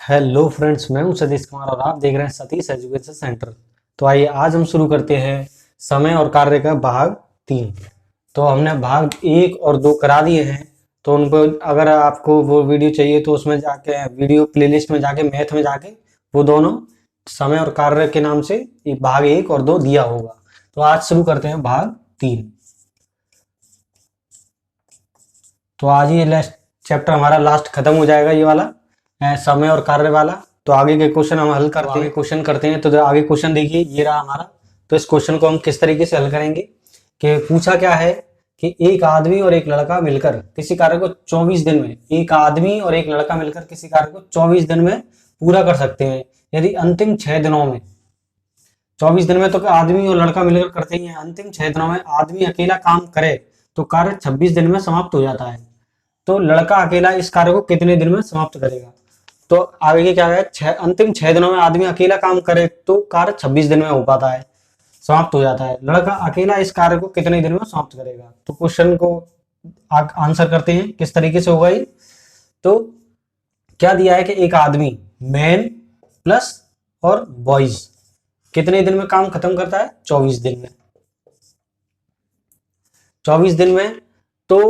Hello friends, मैं हूं सतीश कुमार और आप देख रहे हैं सतीश एजुकेशन सेंटर। तो आइए आज हम शुरू करते हैं समय और कार्य का भाग 3। तो हमने भाग 1 और 2 करा दिए हैं। तो उनको अगर आपको वो वीडियो चाहिए तो उसमें जाके वीडियो प्लेलिस्ट में जाके मैथ में जाके वो दोनों समय और कार्य के नाम से ये भाग 1 और 2 दिया होगा। तो आज शुरू करते हैं भाग 3। तो आज ये लास्ट चैप्टर हमारा लास्ट खत्म हो जाएगा, ये वाला समय और कार्य वाला। तो आगे के क्वेश्चन हम हल करते हैं। क्वेश्चन करते हैं तो आगे क्वेश्चन देखिए, ये रहा हमारा। तो इस क्वेश्चन को हम किस तरीके से हल करेंगे कि पूछा क्या है कि एक आदमी और एक लड़का मिलकर किसी कार्य को 24 दिन में, एक आदमी और एक लड़का मिलकर किसी कार्य को 24 दिन में पूरा कर सकते हैं यदि अंतिम 6 दिनों में, 24 दिन में तो आदमी और लड़का मिलकर करते ही हैं, अंतिम 6 दिनों में आदमी अकेला काम करे तो कार्य 26 दिन में समाप्त हो जाता है। तो लड़का अकेला इस कार्य को कितने दिन में समाप्त करेगा? तो आगे क्या है, अंतिम 6 दिनों में आदमी अकेला काम करे तो कार्य 26 दिन में हो पाता है, समाप्त हो जाता है। लड़का अकेला इस कार्य को कितने दिन में समाप्त करेगा? तो क्वेश्चन को आंसर करते हैं किस तरीके से होगा ये। तो क्या दिया है कि एक आदमी मैन प्लस और बॉयज कितने दिन में काम खत्म करता है? 24 दिन में। 24 दिन में तो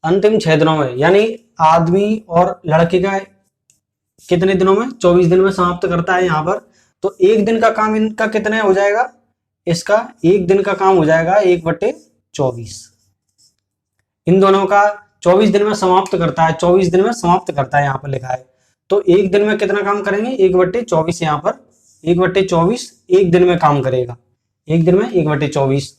अंतिम 6 दिनों में, यानी आदमी और लड़के का कितने दिनों में? 24 दिन में समाप्त करता है यहाँ पर। तो एक दिन का काम इनका कितने हो जाएगा? इसका एक दिन का काम हो जाएगा 1/24। इन दोनों का 24 दिन में समाप्त करता है, 24 दिन में समाप्त करता है यहाँ पर लिखा है। तो एक दिन में कितना काम करेंगे? 1/24। यहाँ पर 1/24 एक दिन में काम करेगा, एक दिन में 1/24।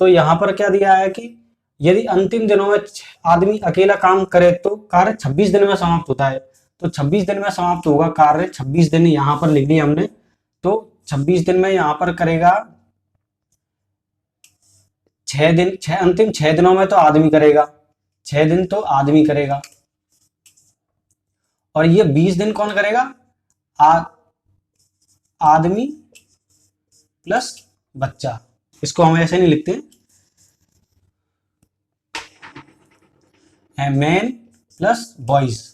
तो यहाँ पर क्या दिया है कि यदि अंतिम दिनों में आदमी अकेला काम करे तो कार्य 26 दिन में समाप्त होता है। तो 26 दिन में समाप्त होगा कार्य, 26 दिन यहाँ पर लिख लिया हमने। तो 26 दिन में यहाँ पर करेगा 6 दिन, अंतिम 6 दिनों में तो आदमी करेगा, 6 दिन तो आदमी करेगा। और ये 20 दिन कौन करेगा? आदमी प्लस बच्चा। इसको हम ऐसे नहीं लिखते, मैन प्लस बॉयज।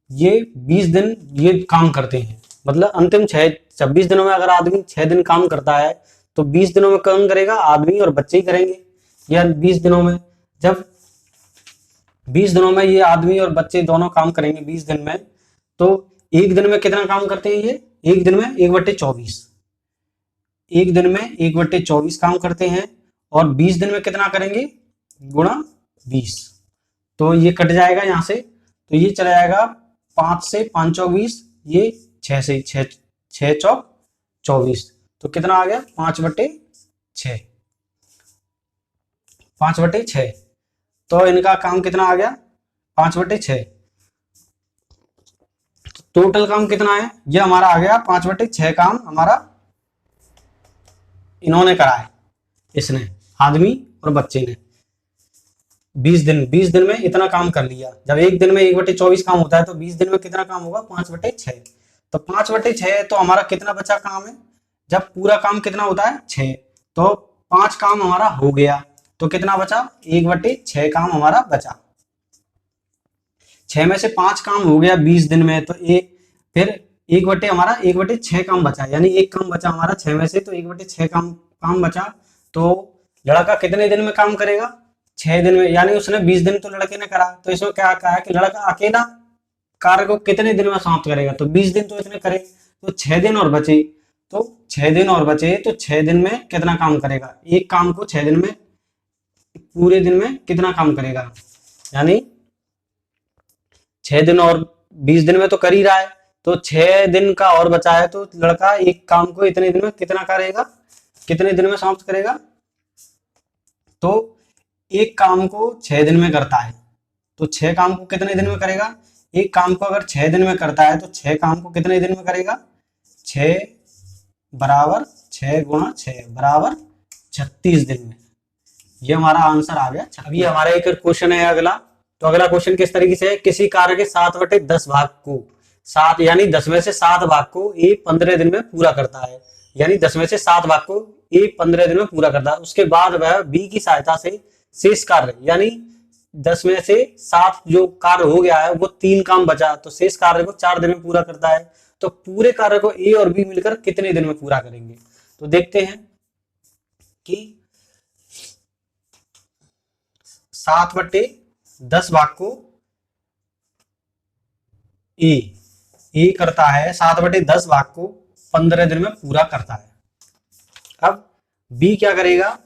ये 20 दिन ये काम करते हैं, मतलब अंतिम 26 दिनों में अगर आदमी 6 दिन काम करता है तो 20 दिनों में कौन करेगा? आदमी और बच्चे ही करेंगे। या 20 दिनों में, जब 20 दिनों में ये आदमी और बच्चे दोनों काम करेंगे 20 दिन में, तो एक दिन में कितना काम करते हैं? ये एक दिन में 1/24, एक दिन में 1/24 काम करते हैं। और 20 दिन में कितना करेंगे? गुणा 20। तो ये कट जाएगा यहाँ से, तो ये चला जाएगा 5 से 5 चौक 20, ये 6 से 6 चौक 24। तो कितना आ गया? 5/6, 5/6। तो इनका काम कितना आ गया? 5/6। टोटल काम कितना है? ये हमारा आ गया 5/6 काम हमारा इन्होंने करा है, इसने, आदमी और बच्चे ने। 20 दिन में इतना काम कर लिया। जब एक दिन में 1/24 काम होता है तो 20 दिन में कितना काम होगा? 5/6। तो 5/6 तो हमारा कितना बचा काम है? जब पूरा काम कितना होता है? 6, तो 5 काम हमारा हो गया। तो कितना बचा? 1/6 काम हमारा बचा। 6 में से 5 काम हो गया 20 दिन में, तो फिर हमारा 1/6 काम बचा, यानी एक काम बचा हमारा 6 में से, तो 1/6 काम बचा। तो लड़का कितने दिन में काम करेगा? 6 दिन में, यानी उसने 20 दिन तो लड़के ने करा। तो इसमें क्या कहा है कि लड़का अकेला कार्य को कितने दिन में समाप्त करेगा? तो 20 दिन तो इसने करे, तो 6 दिन और बचे। तो 6 दिन और बचे, तो 6 दिन में कितना काम करेगा? एक काम को 6 दिन में, पूरे दिन में कितना काम करेगा? यानी 6 दिन और 20 दिन में तो कर ही रहा है, तो 6 दिन का और बचा है। तो लड़का एक काम को इतने दिन में कितना करेगा? कितने दिन में समाप्त करेगा? तो एक काम को 6 दिन में करता है, तो 6 काम को कितने दिन में करेगा? एक काम को अगर 6 दिन में करता है तो 6 काम को कितने दिन में करेगा? 6 बराबर 6 गुणा 6 बराबर 36 दिन में। ये हमारा आंसर आ गया। अभी हमारा एक क्वेश्चन है अगला। तो अगला क्वेश्चन किस तरीके से है? किसी कार्य के 7/10 भाग को 7, यानी 10 में से 7 भाग को ए 15 दिन में पूरा करता है, यानी 10 में से 7 भाग को ए 15 दिन में पूरा करता है। उसके बाद वह बी की सहायता से शेष कार्य, यानी 10 में से 7 जो कार्य हो गया है वो 3 काम बचा, तो शेष कार्य को 4 दिन में पूरा करता है। तो पूरे कार्य को ए और बी मिलकर कितने दिन में पूरा करेंगे? तो देखते हैं कि 7/10 भाग को ए करता है, 7/10 भाग को 15 दिन में पूरा करता है। अब बी क्या करेगा?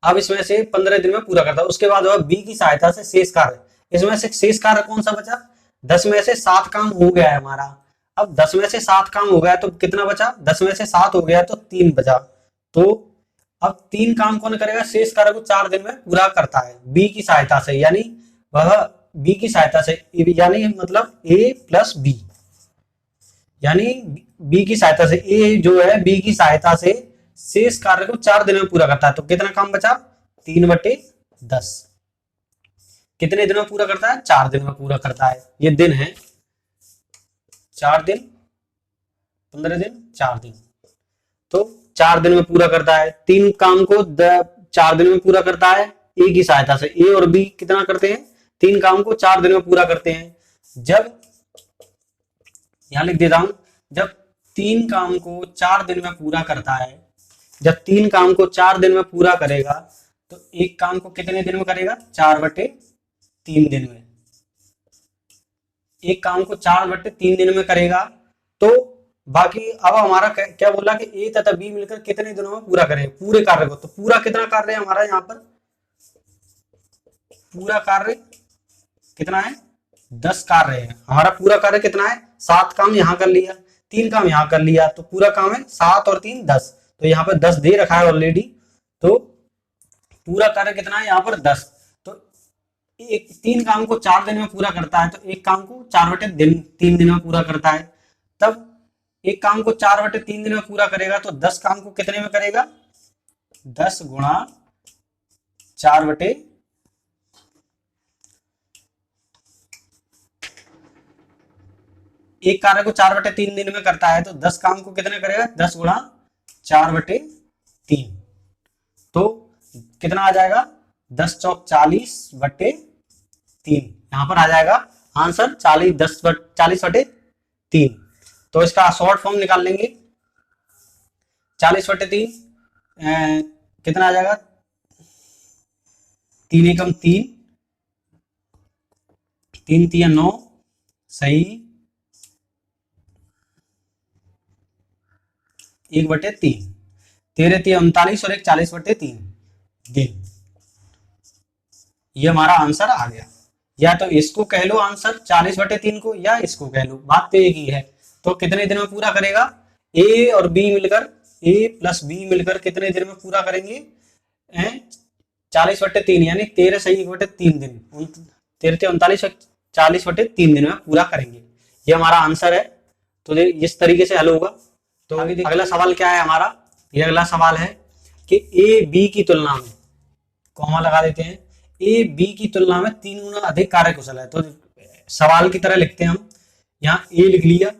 अब इसमें से 15 दिन में पूरा करता है, उसके बाद वह बी की सहायता से शेष कार्य, इसमें से शेष कार्य कौन सा बचा? 10 में से 7 काम हो गया है हमारा। अब 10 में से 7 काम हो गया तो कितना बचा? 10 में से 7 हो गया तो 3 बचा। तो अब 3 काम कौन करेगा? शेष कार्य को 4 दिन में पूरा करता है बी की सहायता से, यानी वह बी की सहायता से, यानी मतलब ए प्लस बी, यानी बी की सहायता से, ए जो है बी की सहायता से शेष कार्य को 4 दिन में पूरा करता है। तो कितना काम बचा? 3/10। कितने दिन में पूरा करता है? 4 दिन में पूरा करता है। ये दिन है 4 दिन, 15 दिन, 4 दिन, तो 4 दिन में पूरा करता है। 3 काम को 4 दिन में पूरा करता है ए की सहायता से। ए और बी कितना करते हैं? 3 काम को 4 दिन में पूरा करते हैं। जब यहां लिख देता हूं, जब 3 काम को 4 दिन में पूरा करता है, जब 3 काम को 4 दिन में पूरा करेगा तो एक काम को कितने दिन में करेगा? 4/3 दिन में। एक काम को 4/3 दिन में करेगा। तो बाकी अब हमारा क्या बोला कि ए तथा बी मिलकर कितने दिनों में पूरा करें पूरे कार्य को? तो पूरा कितना कार्य है हमारा यहाँ पर? पूरा कार्य कितना है? 10 कार्य है हमारा। पूरा कार्य कितना है? 7 काम यहाँ कर लिया, 3 काम यहाँ कर लिया, तो पूरा काम है 7 और 3 10। तो यहाँ पर 10 दे रखा है ऑलरेडी, तो पूरा कार्य कितना है यहाँ पर? 10। तो 3 काम को 4 दिन में पूरा करता है, तो एक काम को 4/3 दिन में पूरा करता है। तब एक काम को 4/3 दिन में पूरा करेगा तो 10 काम को कितने में करेगा? 10 गुणा 4/, एक कार्य को 4/3 दिन में करता है तो 10 काम को कितने करेगा? 10 गुणा 4/3, तो कितना आ जाएगा? 10 चौक 40/3। यहां पर आ जाएगा आंसर 40/3। तो इसका शॉर्ट फॉर्म निकाल लेंगे। 40/3 कितना आ जाएगा? 3 एकम 3, 3 3 9, सही, 1/3, 13 3 39 और 1 40/3 दिन। ये हमारा आंसर आ गया। या तो इसको कह लो आंसर 40/3 को, या इसको कह लो, बात तो एक ही है। तो कितने दिन में पूरा करेगा? ए और बी मिलकर, ए प्लस बी मिलकर कितने दिन में पूरा करेंगे? 40/3, यानी 13 सही 1/3 दिन, 13 39 40/3 दिन में पूरा करेंगे। ये हमारा आंसर है। तो इस तरीके से हल होगा। तो अगला सवाल क्या है हमारा? ये अगला सवाल है कि ए बी की तुलना में, कॉमा लगा देते हैं, ए बी की तुलना में 3 गुना अधिक कार्यकुशल है। तो सवाल की तरह लिखते हैं हम, यहाँ ए लिख लिया,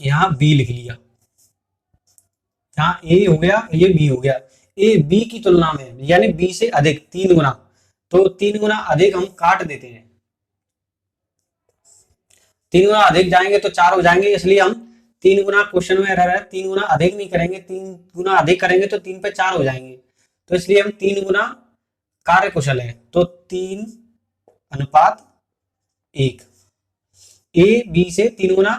यहाँ बी लिख लिया, यहाँ ए हो गया, ये बी हो गया। ए बी की तुलना में यानी बी से अधिक 3 गुना, तो 3 गुना अधिक हम काट देते हैं। 3 गुना अधिक जाएंगे तो 4 हो जाएंगे, इसलिए हम 3 गुना, क्वेश्चन में एरर है, 3 गुना अधिक नहीं करेंगे, 3 गुना अधिक करेंगे तो 3 पे 4 हो जाएंगे। तो इसलिए हम 3 गुना कार्य कुशल है, तो 3:1। ए बी से 3 गुना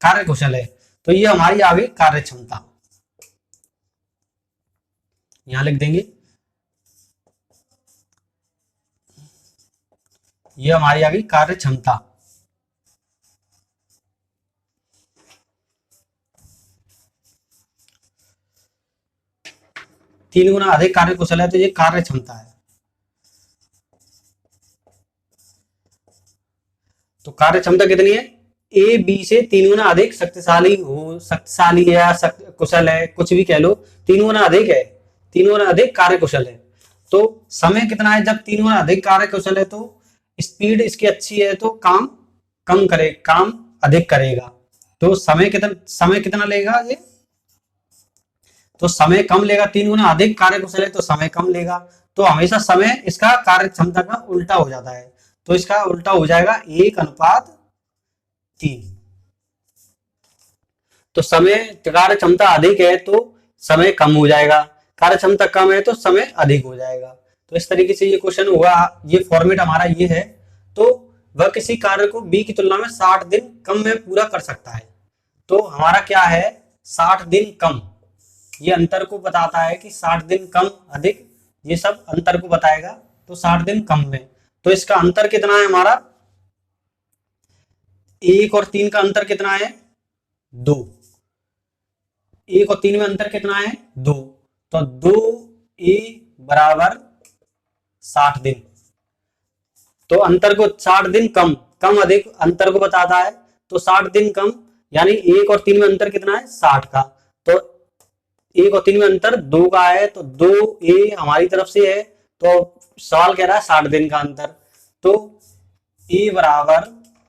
कार्य कुशल है, तो ये हमारी आ गई कार्य क्षमता। यहां लिख देंगे, ये हमारी आ गई कार्य क्षमता। तीन गुना अधिक कार्य कुशल है, तो ये कार्य क्षमता है। तो कार्य क्षमता कितनी है? ए बी से 3 गुना अधिक शक्तिशाली हो, शक्तिशाली है या कुशल है, कुछ भी कह लो, 3 गुना अधिक है, 3 गुना अधिक कार्य कुशल है। तो समय कितना है? जब 3 गुना अधिक कार्य कुशल है तो स्पीड इसकी अच्छी है, तो काम कम करे, काम अधिक करेगा। तो समय कितना लेगा ये? तो समय कम लेगा, 3 गुना अधिक कार्य कुशल है तो समय कम लेगा। तो हमेशा समय इसका कार्य क्षमता का उल्टा हो जाता है, तो इसका उल्टा हो जाएगा 1:3। तो समय कार्य क्षमता अधिक है तो समय कम हो जाएगा, कार्य क्षमता कम है तो समय अधिक हो जाएगा। तो इस तरीके से ये क्वेश्चन हुआ, ये फॉर्मेट हमारा ये है। तो वह किसी कार्य को बी की तुलना में 60 दिन कम में पूरा कर सकता है। तो हमारा क्या है, 60 दिन कम, ये अंतर को बताता है कि 60 दिन कम अधिक, ये सब अंतर को बताएगा। तो 60 दिन कम में, तो इसका अंतर कितना है हमारा, 1 और 3 का अंतर कितना है, 2। 1 और 3 में अंतर कितना है, 2। तो 2a बराबर 60 दिन। तो अंतर को 60 दिन कम, कम अधिक अंतर को बताता है। तो 60 दिन कम यानी 1 और 3 में अंतर कितना है, 60 का। तो 1 और 3 में अंतर 2 का है, तो 2a हमारी तरफ से है। तो सवाल कह रहा है 60 दिन का अंतर। तो a बराबर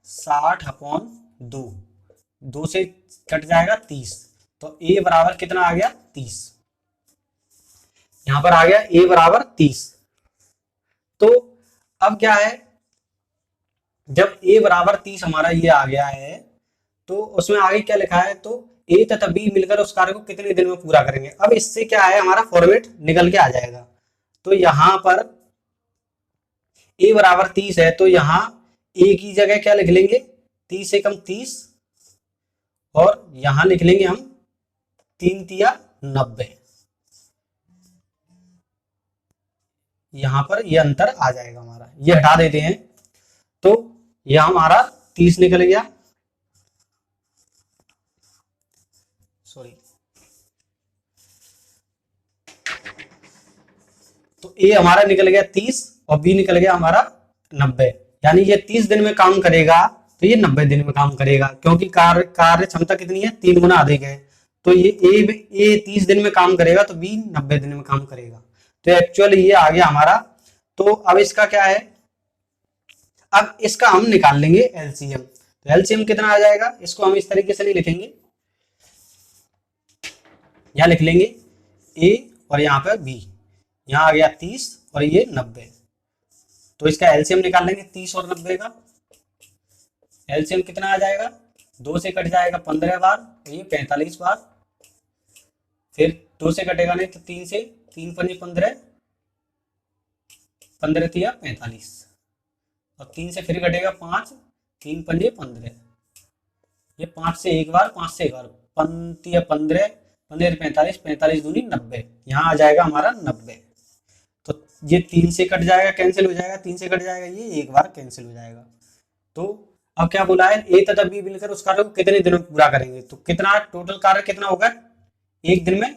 60/2, 2 से कट जाएगा 30। तो a बराबर कितना आ गया, 30। यहां पर आ गया a बराबर 30। तो अब क्या है, जब a बराबर 30 हमारा ये आ गया है, तो उसमें आगे क्या लिखा है, तो a तथा b मिलकर उस कार्य को कितने दिन में पूरा करेंगे। अब इससे क्या है, हमारा फॉर्मेट निकल के आ जाएगा। तो यहां पर a बराबर 30 है, तो यहां a की जगह क्या लिख लेंगे, 30 से कम 30, और यहां लिख लेंगे हम 3 तिया 90। यहां पर ये अंतर आ जाएगा हमारा, ये हटा देते हैं। तो यह हमारा 30 निकल गया, सॉरी। तो ए हमारा निकल गया 30 और बी निकल गया हमारा 90। यानी ये 30 दिन में काम करेगा तो ये 90 दिन में काम करेगा, क्योंकि कार्य क्षमता कितनी है, 3 गुना अधिक है। तो ये ए 30 दिन में काम करेगा तो बी 90 दिन में काम करेगा। तो एक्चुअली ये आ गया हमारा। तो अब इसका क्या है, अब इसका हम निकाल लेंगे एलसीएम। तो एलसीएम कितना आ जाएगा, इसको हम इस तरीके से नहीं लिखेंगे, यहां लिख लेंगे ए और यहाँ पे बी, यहाँ आ गया 30 और ये 90। तो इसका एलसीएम निकाल लेंगे 30 और 90 का। एलसीएम कितना आ जाएगा, 2 से कट जाएगा 15 बार, तो ये 45 बार। फिर 2 से कटेगा नहीं तो 3 से, 3 पंजे 15, 15 तिया 45, और 3 से फिर कटेगा 5, 3 पंजे 15, ये 5 से एक बार, 5 से एक बार, 15, 15 45, 45 दूनी 90, यहाँ आ जाएगा हमारा 90। तो ये 3 से कट जाएगा, कैंसिल हो जाएगा, 3 से कट जाएगा, ये एक बार कैंसिल हो जाएगा। तो अब क्या बोला है, ए तथा बी मिलकर उस कार्य को कितने दिनों में पूरा करेंगे। तो कितना टोटल कार्य कितना होगा, एक दिन में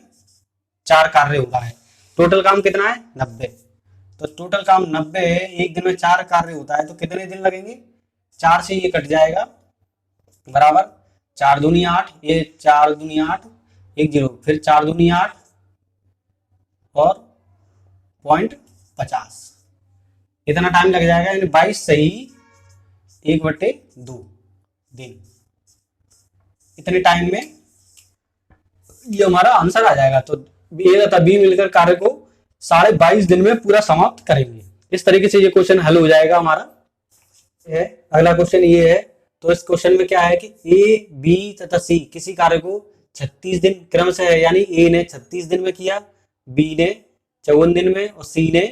4 कार्य होता है, टोटल काम कितना है 90। तो टोटल काम 90 है, एक दिन में 4 कार्य होता है, तो कितने दिन लगेंगे, 4 से ये कट जाएगा, बराबर 4 दूनी 8, ये 4 दूनी 8, 1 0, फिर 4 दूनी 8 और .50, इतना टाइम लग जाएगा। यानी 22 सही 1/2 दिन, इतने टाइम में ये हमारा आंसर आ जाएगा। तो ए तथा बी मिलकर कार्य को 22.5 दिन में पूरा समाप्त करेंगे। इस तरीके से ये क्वेश्चन हल हो जाएगा हमारा। है अगला क्वेश्चन ये है। तो इस क्वेश्चन में क्या है कि ए बी तथा सी किसी कार्य को 36 दिन क्रम से है, यानी ए ने 36 दिन में किया, बी ने 54 दिन में और सी ने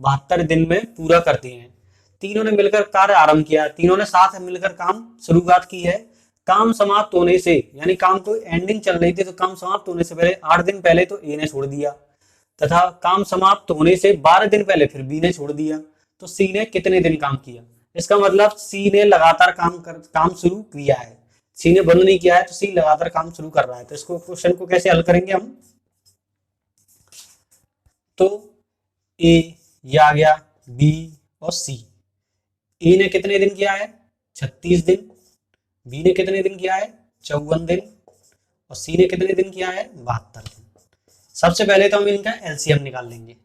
72 दिन में पूरा करते हैं। तीनों ने मिलकर कार्य आरंभ किया, तीनों ने साथ मिलकर काम शुरुआत की है। काम समाप्त होने से, यानी काम को एंडिंग चल रही थी, तो काम समाप्त होने से पहले 8 दिन पहले तो ए ने छोड़ दिया, तथा काम समाप्त होने से 12 दिन पहले फिर बी ने छोड़ दिया। तो सी ने कितने दिन काम किया, इसका मतलब सी ने लगातार काम शुरू किया है, सी ने बंद नहीं किया है, तो सी लगातार काम शुरू कर रहा है। तो इसको क्वेश्चन को कैसे हल करेंगे हम, तो ए ये आ गया, बी और सी। ए ने कितने दिन किया है 36 दिन, बी ने कितने दिन किया है 54 दिन, और सी ने कितने दिन किया है 72 दिन। सबसे पहले तो हम इनका एलसीएम निकाल लेंगे।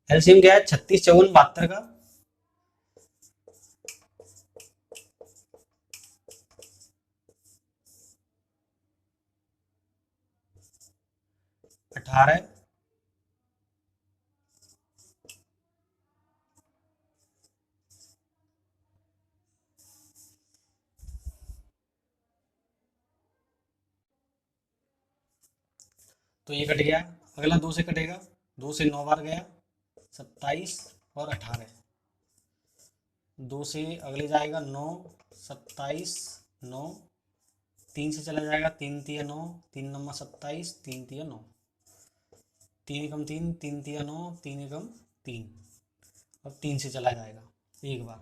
एलसीएम क्या है, 36 54 72 का, अठारह तो ये कट गया। अगला 2 से कटेगा, 2 से 9 बार गया, 27 और 18। 2 से अगले जाएगा 9, 27, 9, 3 से चला जाएगा, 3 तिया 9, 3 नंबर 27, 3 तिया 9, 3 एकम 3, 3 तिया 9, 3 एकम 3। अब 3 से चला जाएगा एक बार,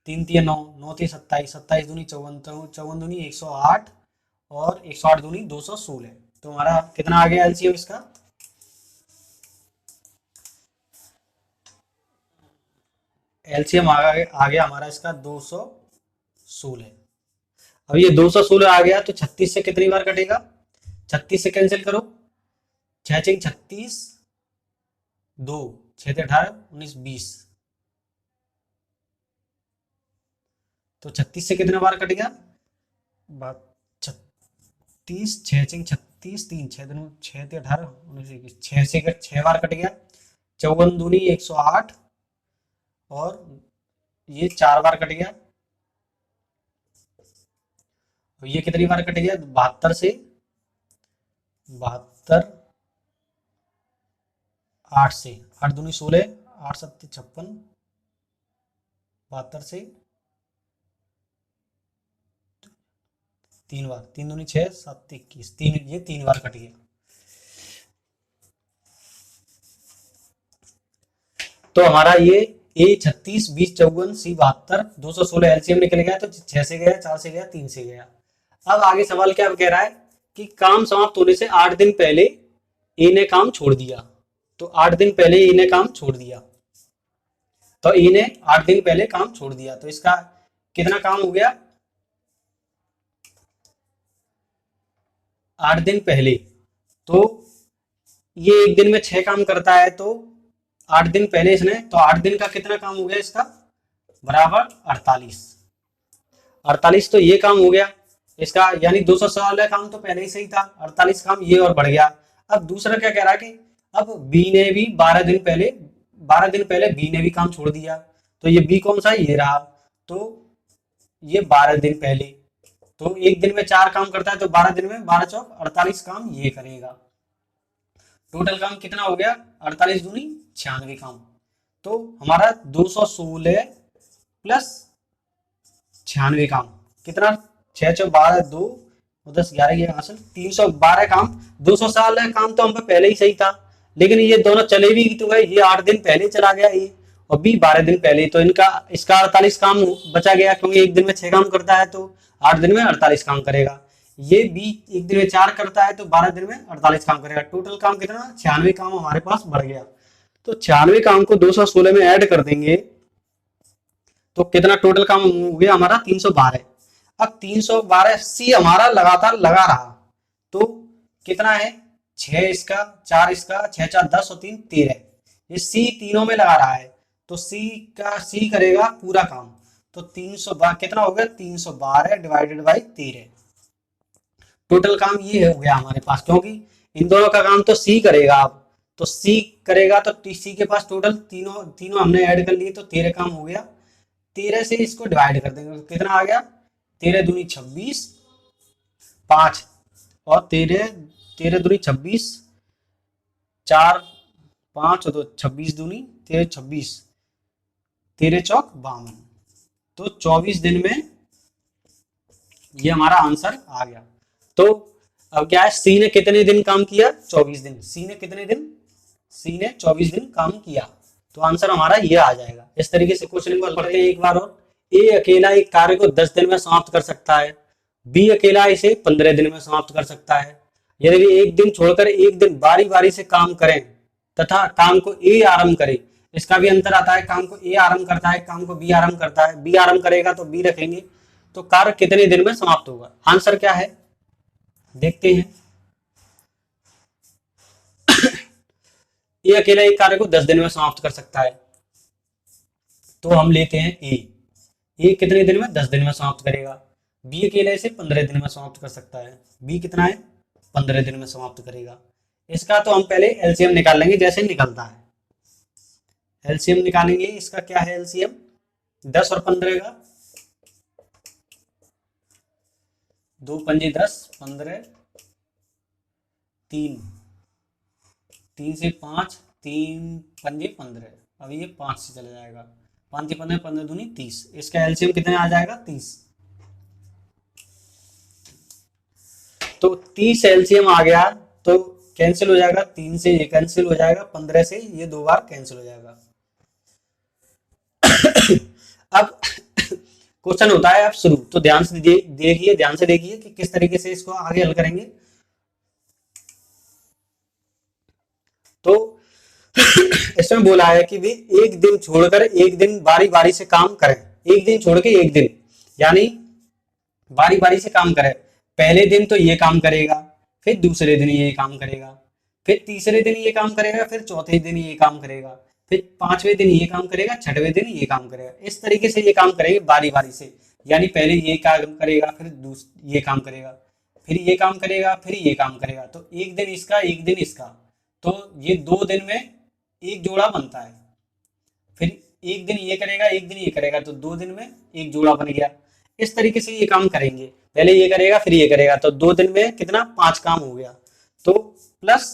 3 तिया 9, 9 तिया 27, 27 दूनी 54, 54 दूनी 108 और 108 दूनी 216। तो हमारा कितना आ गया एलसीएम इसका? एलसीएम आ गया हमारा इसका 216। अब ये 216 आ गया तो 36 से कितनी बार कटेगा? 36 से कैंसिल करो, 6 छः 36, 2 6 18 19 20। तो 36 से कितने बार कट गया? 36, 6 छः 36, 3 6 दिन 6 थे 18 19 21, 6 से 6 बार कट गया। 54 दूनी 108 और ये 4 बार कट गया। ये कितनी बार कट गया? 72 से 72, 8 से 8 दूनी 16, 8 7 56, 72 से 3 बार, 3 दूनी 6 7 21, 3 ये 3 बार कट गया। तो हमारा ये ए 36, 20, 54, सी 72, 216 एलसीएम निकल गया। तो 6 से गया, 4 से गया, 3 से गया। अब आगे सवाल क्या कह रहा है कि काम समाप्त होने से 8 दिन पहले ए ने काम छोड़ दिया। तो 8 दिन पहले ए ने काम छोड़ दिया, तो ए ने 8 दिन पहले काम छोड़ दिया। तो इसका कितना काम हो गया? 8 दिन पहले। तो ये एक दिन में 6 काम करता है, तो 8 दिन पहले इसने, तो 8 दिन का कितना काम हो गया इसका? बराबर 48। 48 तो ये काम हो गया इसका, यानी 216 काम तो पहले ही सही था, 48 काम ये और बढ़ गया। अब दूसरा क्या कह रहा है कि अब बी ने भी 12 दिन पहले बी ने भी काम छोड़ दिया। तो ये बी कौन सा है? ये रहा। तो ये 12 दिन पहले, तो एक दिन में 4 काम करता है, तो 12 दिन में 12 चौक 48 काम ये करेगा। टोटल काम कितना हो गया? 48 दूनी 96 काम। तो हमारा 216 प्लस 96 काम कितना? 6 चौक 12, 2 10 11 ये हासिल 312 काम। 216 काम तो हम पे पहले ही सही था, लेकिन ये दोनों चले भी तो गए। ये 8 दिन पहले चला गया ये, और बी 12 दिन पहले, तो इनका इसका 48 काम बचा गया, क्योंकि एक दिन में 6 काम करता है तो 8 दिन में 48 काम करेगा। ये बी एक दिन में 4 करता है तो 12 दिन में 48 काम करेगा। टोटल काम कितना? 96 काम हमारे पास बढ़ गया। तो 96 काम को 216 में ऐड कर देंगे तो कितना टोटल काम हो गया हमारा? 312। अब 312 सी हमारा लगातार लगा रहा, तो कितना है? 6 इसका, 4 इसका, 6 4 10 और 3 13। ये सी तीनों में लगा रहा है, तो सी करेगा पूरा काम। तो 312 कितना हो गया? 312 डिवाइडेड बाई 13। टोटल काम ये हो गया हमारे पास, क्योंकि इन दोनों का काम तो सी करेगा। अब तो सी करेगा तो सी के पास टोटल तीनों हमने ऐड कर लिए, तो 13 काम हो गया। 13 से इसको डिवाइड कर देंगे, तो कितना आ गया? 13 दूनी 26, 5 और 13 दूनी 26, 4 5 और 2 26 दूनी 13 26, 13 चौक 52। तो 24 दिन में ये हमारा आंसर आ गया। तो अब क्या है? सी ने कितने दिन काम किया? 24 दिन। सी ने कितने दिन? सी ने 24 दिन काम किया। तो आंसर हमारा ये आ जाएगा। इस तरीके से क्वेश्चन को पढ़ते हैं एक बार और। ए अकेला एक कार्य को 10 दिन में समाप्त कर सकता है, बी अकेला इसे 15 दिन में समाप्त कर सकता है। यदि वे एक दिन छोड़कर एक दिन बारी बारी से काम करें तथा काम को ए आरंभ करे, इसका भी अंतर आता है। काम को ए आरंभ करता है, काम को बी आरंभ करता है। बी आरंभ करेगा तो बी रखेंगे, तो कार्य कितने दिन में समाप्त होगा? आंसर क्या है देखते हैं। ए अकेला एक कार्य को 10 दिन में समाप्त कर सकता है, तो हम लेते हैं ए कितने दिन में? 10 दिन में समाप्त करेगा। बी अकेले इसे 15 दिन में समाप्त कर सकता है। बी कितना है? 15 दिन में समाप्त करेगा। इसका तो हम पहले एलसीएम निकाल लेंगे जैसे निकलता है। एलसीएम निकालेंगे। इसका क्या है एलसीएम? 10 और 15 का 2 पंजे 10, 15 3, 3 से 5, 3 पंजे 15, अब ये 5 से चला जाएगा, 5 से 15, 15 दूनी 30, इसका एलसीएम कितने आ जाएगा 30। तो 30 एलसीएम आ गया तो कैंसिल हो जाएगा, 3 से ये कैंसिल हो जाएगा, 15 से ये 2 बार कैंसिल हो जाएगा। अब क्वेश्चन होता है अब शुरू, तो ध्यान से देखिए, ध्यान से देखिए कि किस तरीके से इसको आगे हल करेंगे। तो इसमें बोला है कि भी एक दिन छोड़कर एक दिन बारी बारी से काम करें, एक दिन छोड़ के एक दिन, यानी बारी बारी से काम करें। पहले दिन तो ये काम करेगा, फिर दूसरे दिन ये काम करेगा, फिर तीसरे दिन ये काम करेगा, फिर चौथे दिन ये काम करेगा, फिर पांचवें दिन ये काम करेगा, छठवें दिन ये काम करेगा। इस तरीके से ये काम करेंगे बारी बारी से, यानी पहले ये काम करेगा, फिर ये काम करेगा, फिर ये काम करेगा, फिर ये काम करेगा। तो एक दिन इसका, एक दिन इसका, तो ये 2 दिन में एक जोड़ा बनता है। फिर एक दिन ये करेगा, एक दिन ये करेगा, तो 2 दिन में एक जोड़ा बन गया। इस तरीके से ये काम करेंगे, पहले ये करेगा फिर ये करेगा, तो 2 दिन में कितना 5 काम हो गया, तो प्लस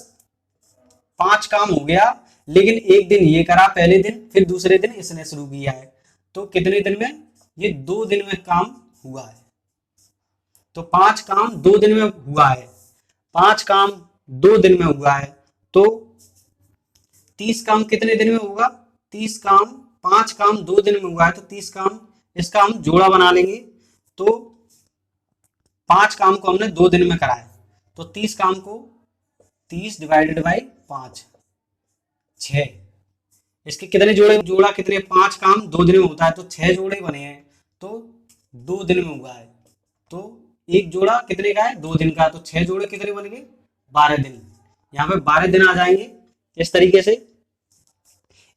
5 काम हो गया। लेकिन एक दिन ये करा पहले दिन, फिर दूसरे दिन इसने शुरू किया है, तो कितने दिन में, ये 2 दिन में काम हुआ है। तो 5 काम 2 दिन में हुआ है, 5 काम 2 दिन में हुआ है, तो 30 काम कितने दिन में होगा, 30 काम, 5 काम 2 दिन में हुआ है, तो 30 काम, इसका हम जोड़ा बना लेंगे। तो 5 काम को हमने 2 दिन में करा है, तो 30 काम को 30 डिवाइडेड बाई 5, 6। इसके कितने जोड़े, जोड़ा कितने, 5 काम 2 दिन में होता है, तो 6 जोड़े बने हैं, तो 2 दिन में हुआ है। तो एक जोड़ा कितने का है, 2 दिन का, तो 6 जोड़े कितने बन गए, 12 दिन। यहाँ पे 12 दिन आ जाएंगे। इस तरीके से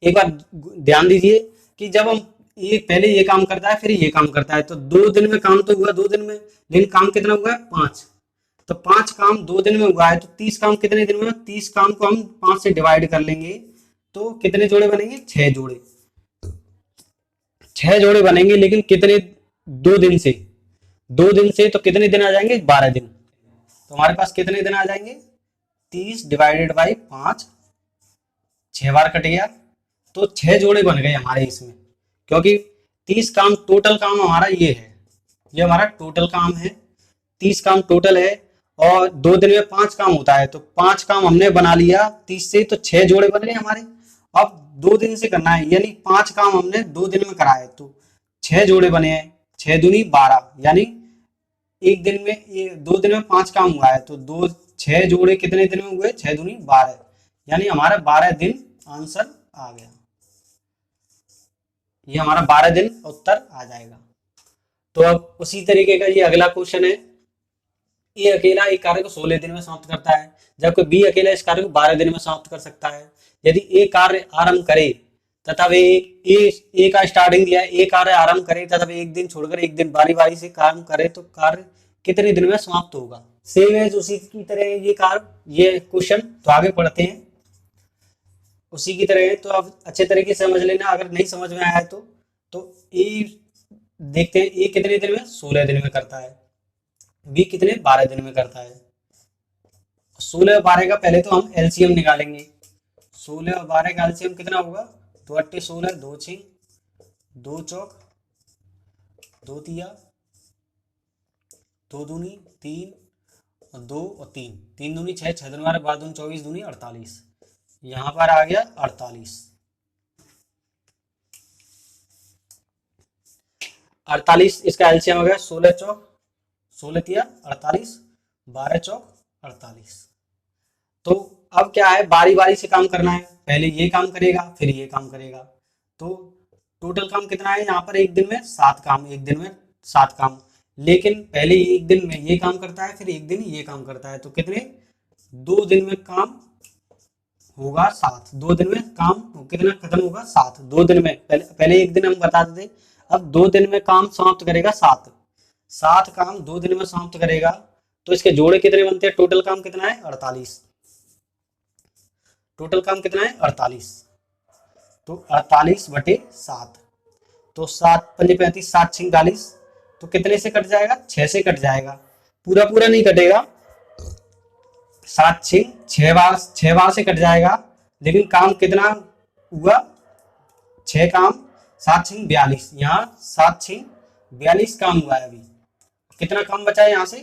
एक बार ध्यान दीजिए कि जब हम ये पहले ये काम करता है फिर ये काम करता है, तो 2 दिन में काम तो हुआ 2 दिन में, लेकिन काम कितना हुआ है 5, तो 5 काम 2 दिन में हुआ है, तो 30 काम कितने दिन में, 30 काम को हम 5 से डिवाइड कर लेंगे, तो कितने जोड़े बनेंगे, 6 जोड़े, 6 जोड़े बनेंगे। लेकिन कितने, 2 दिन से, 2 दिन से तो कितने दिन आ जाएंगे, 12 दिन। तो हमारे पास कितने दिन आ जाएंगे, 30 डिवाइडेड बाई 5, 6 बार कट गया, तो 6 जोड़े बन गए हमारे इसमें, क्योंकि 30 काम टोटल काम हमारा ये है, ये हमारा टोटल काम है, 30 काम टोटल है, और 2 दिन में 5 काम होता है, तो 5 काम हमने बना लिया 30 से, तो 6 जोड़े बन गए हमारे। अब 2 दिन से करना है, यानी 5 काम हमने 2 दिन में कराए, तो 6 जोड़े बने हैं, 6 दूनी 12, यानी एक दिन में, ये 2 दिन में 5 काम हुआ है, तो 6 जोड़े कितने दिन में हुए, 6 दूनी 12, यानी हमारा 12 दिन आंसर आ गया। ये हमारा 12 दिन उत्तर आ जाएगा। तो अब उसी तरीके का ये अगला क्वेश्चन है, ए अकेला एक कार्य को 16 दिन में समाप्त करता है, जबकि बी अकेला इस कार्य को 12 दिन में समाप्त कर सकता है। यदि ए कार्य आरंभ करे तथा वे ए का स्टार्टिंग दिया है, ए कार्य आरंभ करे तथा वे एक दिन छोड़कर एक दिन बारी बारी से काम करे, तो कार्य कितने दिन में समाप्त होगा। सेम है उसी की तरह ये कार्य, ये क्वेश्चन, तो आगे पढ़ते हैं। उसी की तरह है, तो अब अच्छे तरीके से समझ लेना, अगर नहीं समझ में आया तो ए देखते हैं, ए कितने दिन में, 16 दिन में करता है, बी कितने, 12 दिन में करता है। 16 और 12 का पहले तो हम एलसीएम निकालेंगे, 16 और 12 का एलसीएम कितना होगा, 2 अट्टे 16, 2 6, 2 चौक 2 तिया, 2 दूनी 3, और 2 और 3, 3 दूनी 6, 6 दूनी 12, 12 दूनी 24, दूनी 48, यहाँ पर आ गया 48। 48 इसका एलसीएम हो गया, 16 चौक 16 तिया 48, 12 चौक 48। तो अब क्या है, बारी बारी से काम करना है, पहले ये काम करेगा फिर ये काम करेगा, तो टोटल काम कितना है यहाँ पर, एक दिन में 7 काम, एक दिन में 7 काम, लेकिन पहले एक दिन में ये काम करता है फिर एक दिन ये काम करता है, तो कितने, 2 दिन में काम होगा 7, 2 दिन में काम कितना खत्म होगा, 7, 2 दिन में, पहले एक दिन हम बता देते, अब 2 दिन में काम समाप्त करेगा 7 काम 2 दिन में समाप्त करेगा, तो इसके जोड़े कितने बनते हैं, टोटल काम कितना है 48, टोटल काम कितना है 48, तो 48/7, तो 7 पंजे 35, 7 6 40, तो कितने से कट जाएगा, 6 से कट जाएगा, पूरा पूरा नहीं कटेगा, सात छिंग छह बार से कट जाएगा, लेकिन काम कितना हुआ, छह काम, सात छिंग 42, यहाँ सात छिंग 42 काम हुआ है अभी। कितना काम बचा है यहाँ से,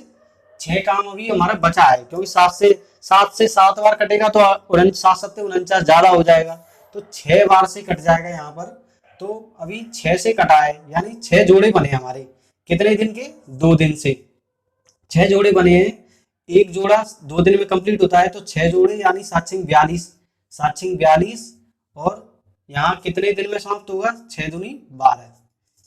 छह काम अभी हमारा बचा है, क्योंकि सात से सात बार कटेगा तो सात सत्ते 49 ज्यादा हो जाएगा, तो छह बार से कट जाएगा यहाँ पर। तो अभी छह से कटा है, यानी छह जोड़े बने हमारे, कितने दिन के, 2 दिन से छह जोड़े बने हैं। एक जोड़ा 2 दिन में कंप्लीट होता है, तो छह जोड़े यानी सात छिंग 42, सात छिंग 42, और यहाँ कितने दिन में समाप्त होगा, 6 दूनी 12।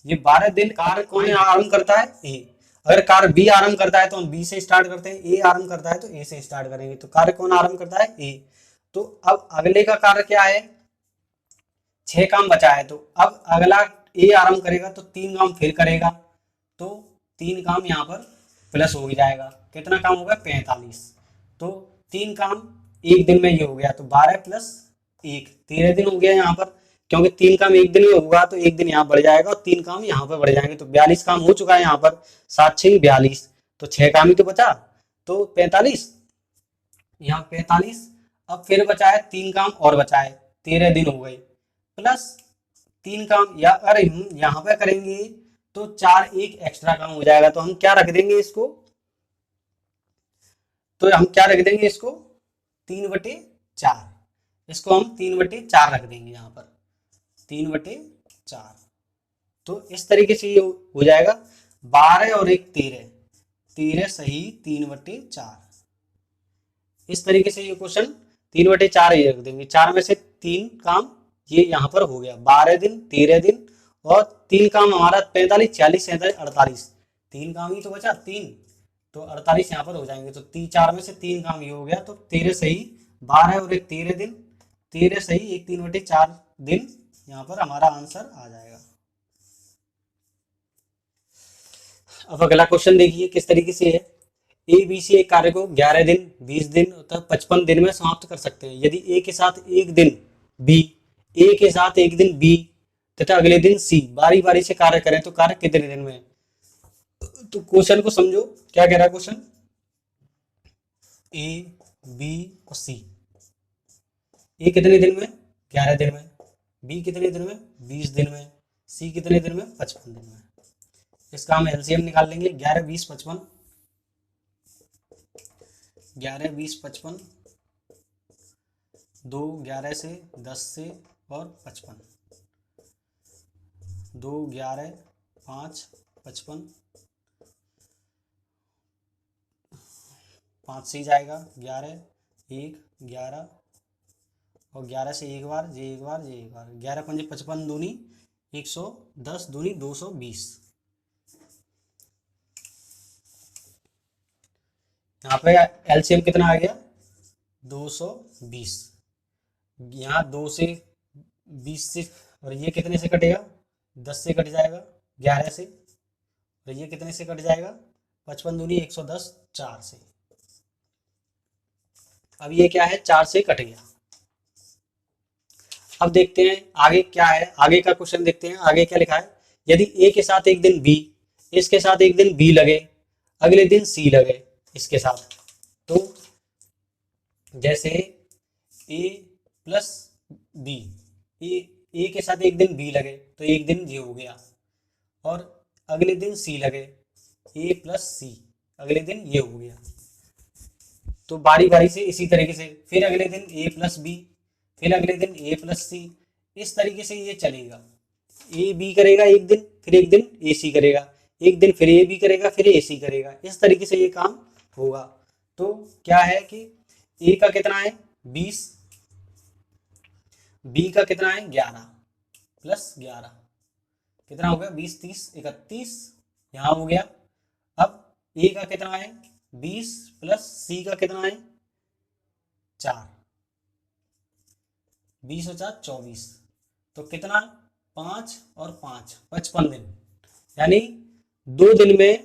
ये 12 दिन कार्य कौन आरंभ करता है, ए। अगर कार्य बी आरंभ करता है तो हम बी से स्टार्ट करते हैं, ए आरंभ करता है तो ए से स्टार्ट करेंगे। तो कार्य कौन आरंभ करता है, ए। तो अब अगले का कार्य क्या है, छह काम बचा है, तो अब अगला ए आरंभ करेगा तो 3 काम फिर करेगा, तो 3 काम यहाँ पर प्लस हो जाएगा, कितना काम होगा, 45। तो 3 काम एक दिन में ये हो गया, तो 12 प्लस 1 13 दिन हो गया यहाँ पर, क्योंकि 3 काम एक दिन में होगा तो एक दिन यहाँ बढ़ जाएगा और 3 काम यहाँ पर बढ़ जाएंगे, तो 42 काम हो चुका है यहाँ पर, 7 6 42, तो 6 काम ही तो बचा, तो 45, यहाँ 45। अब फिर बचा है 3 काम और बचा है, 13 दिन हो गए, प्लस 3 काम, या अगर हम यहाँ पे करेंगे तो 4 1 एक्स्ट्रा काम हो जाएगा, तो हम क्या रख देंगे इसको, तो हम क्या रख देंगे इसको, 3/4, इसको हम 3/4 रख देंगे यहाँ पर, 3/4। तो इस तरीके से ये हो जाएगा, 12 और 1 13, 13 सही 3/4। इस तरीके से ये क्वेश्चन 3/4 ही रख देंगे, 4 में से 3 काम ये यहाँ पर हो गया, 12 दिन 13 दिन, और 3 काम हमारा 45 46 47 48, 3 काम ही तो बचा, 3, तो 48 यहाँ पर हो जाएंगे, तो 4 में से 3 काम ये हो गया, तो 13 सही 12 और 1 13 दिन, 13 सही 1 3/4 दिन, यहाँ पर हमारा आंसर आ जाएगा। अब अगला क्वेश्चन देखिए किस तरीके से है, ए बी सी एक कार्य को 11 दिन 20 दिन तक 55 दिन में समाप्त कर सकते हैं। यदि ए के साथ एक दिन बी, ए के साथ एक दिन बी तथा अगले दिन सी बारी बारी से कार्य करें तो कार्य कितने दिन में। तो क्वेश्चन को समझो, क्या कह रहा है क्वेश्चन, ए बी और सी, ए कितने दिन में, 11 दिन में, बी कितने दिन में, 20 दिन में, सी कितने दिन में, 55 दिन में। इसका हम एलसीएम निकाल लेंगे, 11 20 55, 11 20 55, 2 11 से 10 से और 55, 2 11 5 55, 5 से ही जाएगा, 11 1 11 और 11 से एक बार, जे एक बार, जे एक बार, 11 पंजे 55 दूनी 110 दूनी 220। यहाँ पे एलसीएम कितना आ गया, 220। यहाँ 2 से 20 से, और ये कितने से कटेगा, 10 से कट जाएगा, 11 से, और ये कितने से कट जाएगा, 55 दूनी 110 4 से। अब ये क्या है, 4 से कट गया। अब देखते हैं आगे क्या है, आगे का क्वेश्चन देखते हैं, आगे क्या लिखा है। यदि ए के साथ एक दिन बी, इसके साथ एक दिन बी लगे, अगले दिन सी लगे इसके साथ, तो जैसे ए प्लस बी, ए के साथ एक दिन बी लगे तो एक दिन ये हो गया, और अगले दिन सी लगे, ए प्लस सी, अगले दिन ये हो गया। तो बारी बारी से इसी तरीके से, फिर अगले दिन ए प्लस बी, फिर अगले दिन ए प्लस सी, इस तरीके से ये चलेगा। ए बी करेगा एक दिन, फिर एक दिन ए सी करेगा, एक दिन फिर ए बी करेगा, फिर ए सी करेगा, इस तरीके से ये काम होगा। तो क्या है कि ए का कितना है 20, बी का कितना है 11 प्लस 11, कितना हो गया 20 30 31, यहाँ हो गया। अब ए का कितना है 20 प्लस सी का कितना है 4, 20 और 4 24, तो कितना 5 और 5 55 दिन, यानी 2 दिन में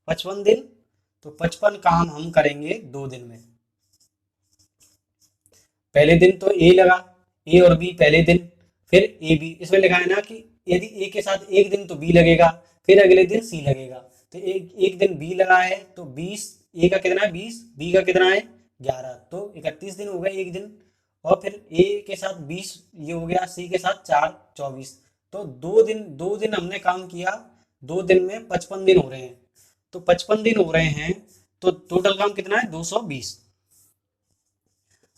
55 दिन, तो 55 काम हम करेंगे 2 दिन में। पहले दिन तो ए लगा, ए और बी पहले दिन, फिर ए बी, इसमें लिखा है ना कि यदि ए के साथ एक दिन तो बी लगेगा, फिर अगले दिन सी लगेगा, तो एक दिन बी लगा है तो 20, ए का कितना है 20, बी का कितना है 11, तो 31 दिन हो गए एक दिन। और फिर ए के साथ 20 ये हो गया, सी के साथ 4 24, तो 2 दिन हमने काम किया, 2 दिन में 55 दिन हो रहे हैं। तो 55 दिन हो रहे हैं तो टोटल काम कितना है 220,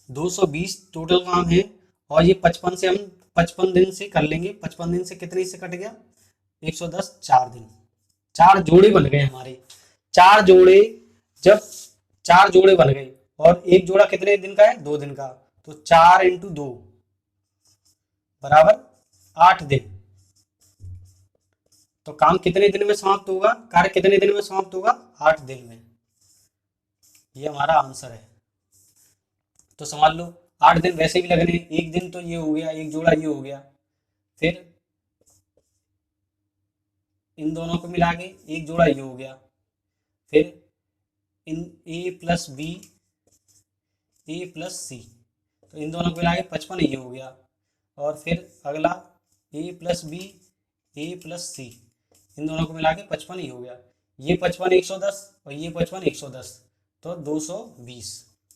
220 टोटल काम है। और ये 55 से हम 55 दिन से कर लेंगे, 55 दिन से कितने से कट गया 110, 4 दिन, 4 जोड़े बन गए हमारे। 4 जोड़े, जब 4 जोड़े बन गए और एक जोड़ा कितने दिन का है 2 दिन का, तो 4 इंटू 2 बराबर 8 दिन। तो काम कितने दिन में समाप्त होगा, कार्य कितने दिन में समाप्त होगा 8 दिन में। ये हमारा आंसर है। तो समझ लो 8 दिन वैसे भी लगने, एक दिन तो ये हो गया, एक जोड़ा ये हो गया, फिर इन दोनों को मिला के एक जोड़ा ये हो गया, फिर इन ए प्लस बी, ए प्लस सी, तो इन दोनों को मिला के 55 ये हो गया। और फिर अगला ए प्लस बी, ए प्लस सी, इन दोनों को मिला के 55 ये हो गया। ये 55 110 और ये 55 110, तो 220,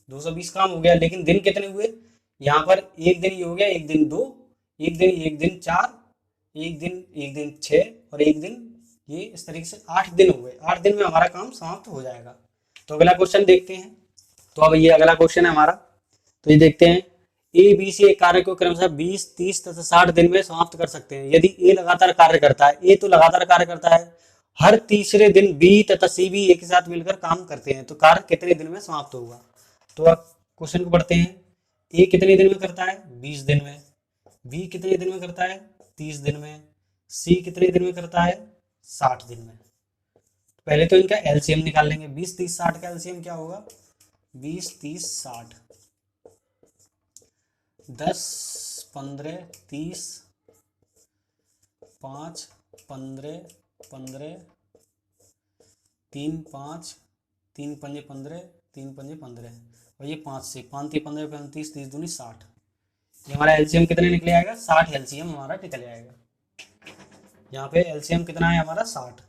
220 काम हो गया। लेकिन दिन कितने हुए, यहाँ पर एक दिन ये हो गया, एक दिन 2, एक दिन 4, एक दिन 6 और एक दिन ये, इस तरीके से 8 दिन हो गए। 8 दिन में हमारा काम समाप्त हो जाएगा। तो अगला क्वेश्चन देखते हैं। तो अब ये अगला क्वेश्चन है हमारा, तो ये देखते हैं। ए बी सी एक कार्य को क्रमशः 20, 30 तथा 60 दिन में समाप्त कर सकते हैं। यदि ए लगातार कार्य करता है, ए तो लगातार कार्य करता है, हर तीसरे दिन बी तथा सी भी एक साथ मिलकर काम करते हैं, तो कार्य कितने दिन में समाप्त होगा। तो अब क्वेश्चन को पढ़ते हैं। ए कितने दिन में करता है 20 दिन में, बी कितने दिन में करता है 30 दिन में, सी कितने दिन में करता है 60 दिन में। पहले तो इनका एलसीएम निकाल लेंगे। 20 30 60 का एलसीएम क्या होगा 20 30 60, 10 15 30, 5 15 15, 3 5, 3 पंजे 15, 3 पंजे 15 और ये 5 से 5 3 15 35 30 दूनी 60। ये हमारा एलसीएम कितने निकले आएगा 60 एलसीएम हमारा निकल आएगा। यहाँ पे एलसीएम कितना है हमारा 60।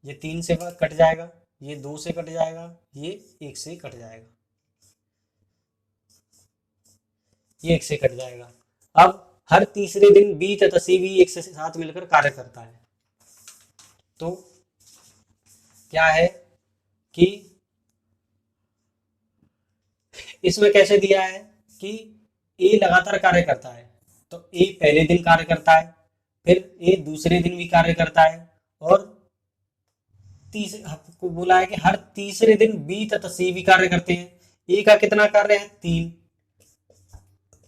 ये 3 से कट जाएगा, ये 2 से कट जाएगा, ये 1 से कट जाएगा, ये 1 से कट जाएगा। अब हर तीसरे दिन बी तथा सी भी एक साथ मिलकर कार्य करता है। तो क्या है कि इसमें कैसे दिया है कि ए लगातार कार्य करता है, तो ए पहले दिन कार्य करता है, फिर ए दूसरे दिन भी कार्य करता है, और तीसरे आपको बोला है कि हर तीसरे दिन बी तथा सी भी कार्य करते हैं। ए का कितना कार्य है 3,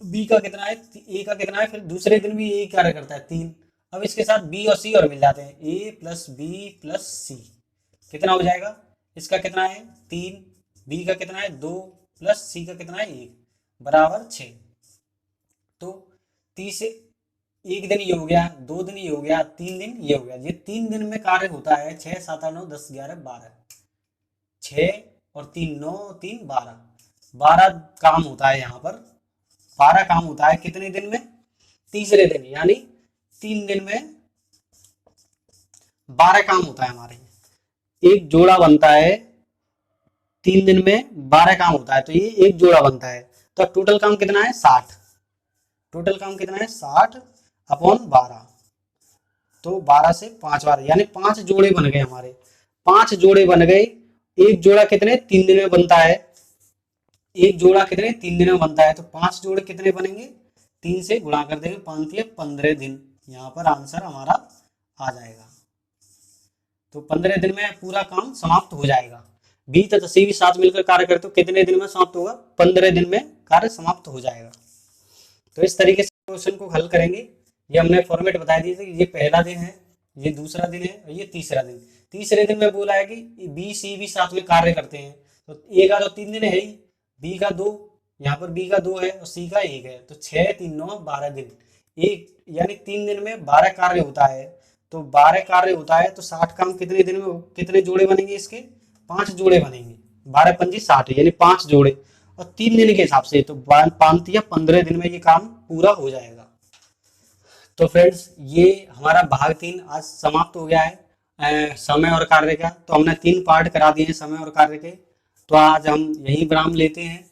बी का कितना है, ए का कितना है, फिर दूसरे दिन भी ए कार्य करता है 3। अब इसके साथ बी और सी और मिल जाते हैं, ए प्लस बी प्लस सी कितना हो जाएगा, इसका कितना है 3, बी का कितना है 2 प्लस सी का कितना है 1 बराबर 6। तो तीसरे एक दिन ये हो गया, 2 दिन ये हो गया, 3 दिन ये हो गया। ये 3 दिन में कार्य होता है 6 7 8 9 10 11 12, 6 और 3 9 3 12, 12 काम होता है। यहाँ पर 12 काम होता है कितने दिन में, तीसरे दिन, यानी 3 दिन में 12 काम होता है हमारे। एक जोड़ा बनता है 3 दिन में 12 काम होता है, तो ये एक जोड़ा बनता है। तो टोटल काम कितना है 60, टोटल काम कितना है 60 अपॉन 12, तो 12 से 5 बार, यानी 5 जोड़े बन गए हमारे, 5 जोड़े बन गए। एक जोड़ा कितने 3 दिन में बनता है, एक जोड़ा कितने 3 दिन में बनता है, तो 5 जोड़े कितने बनेंगे 3 से गुणा कर देंगे, 5 या 15 दिन। यहाँ पर आंसर हमारा आ जाएगा। तो 15 दिन में पूरा काम समाप्त हो जाएगा। बी तथा सी भी साथ मिलकर कार्य करते, तो कितने दिन में समाप्त होगा 15 दिन में कार्य समाप्त हो जाएगा। तो इस तरीके से क्वेश्चन को हल करेंगे। ये हमने फॉर्मेट बता दिए थे कि ये पहला दिन है, ये दूसरा दिन है और ये तीसरा दिन। तीसरे दिन में बोला है कि बी सी भी साथ में कार्य करते हैं, तो ए का तो 3 दिन है ही, बी का 2, यहाँ पर बी का 2 है और सी का 1 है, तो 6 3 9 12 दिन, एक यानी 3 दिन में 12 कार्य होता है। तो 12 कार्य होता है तो 60 काम कितने दिन में, कितने जोड़े बनेंगे इसके 5 जोड़े बनेंगे, 12 पंजी 60 यानी 5 जोड़े, और 3 दिन के हिसाब से तो 5 या 15 दिन में ये काम पूरा हो जाएगा। तो फ्रेंड्स ये हमारा भाग 3 आज समाप्त हो गया है समय और कार्य का। तो हमने 3 पार्ट करा दिए हैं समय और कार्य के। तो आज हम यही विराम लेते हैं।